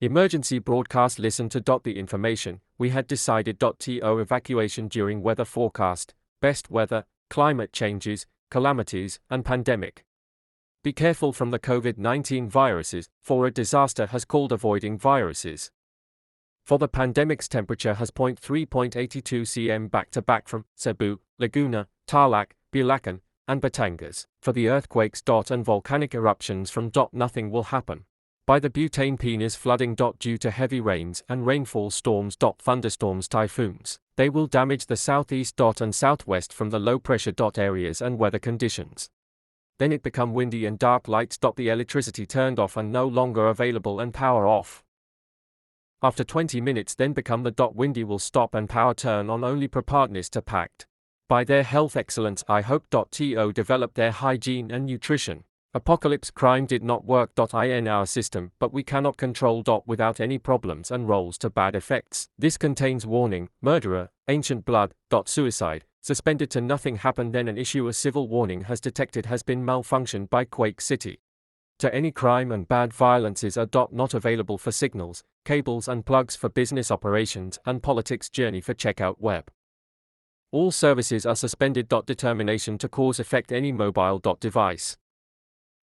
Emergency broadcast listen to. The information we had decided. To evacuation during weather forecast, best weather, climate changes, calamities, and pandemic. Be careful from the COVID-19 viruses, for a disaster has called avoiding viruses. For the pandemic's temperature has 3.82 cm back to back from Cebu, Laguna, Tarlac, Bulacan, and Batangas. For the earthquakes. And volcanic eruptions from. Nothing will happen. By the butane penis flooding. Due to heavy rains and rainfall storms. Thunderstorms, typhoons, they will damage the southeast. And southwest from the low pressure. Areas and weather conditions. Then it become windy and dark. Lights. The electricity turned off and no longer available and power off. After 20 minutes then become the. Windy will stop and power turn on. Only preparedness to packed. By their health excellence I hope. To develop their hygiene and nutrition. Apocalypse crime did not work. In our system, but we cannot control. Without any problems and rolls to bad effects. This contains warning, murderer, ancient blood. Suicide, suspended to nothing happened. Then an issue a civil warning has detected has been malfunctioned by Quake City. To any crime and bad violences are. Not available for signals, cables and plugs for business operations and politics journey for checkout web. All services are suspended. Determination to cause effect any mobile. Device.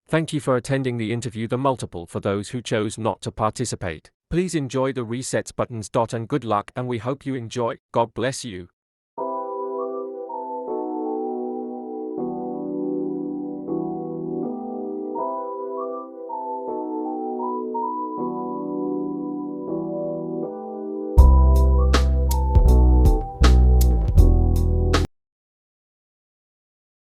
Thank you for attending the interview. The multiple for those who chose not to participate. Please enjoy the resets buttons. And good luck, and we hope you enjoy. God bless you.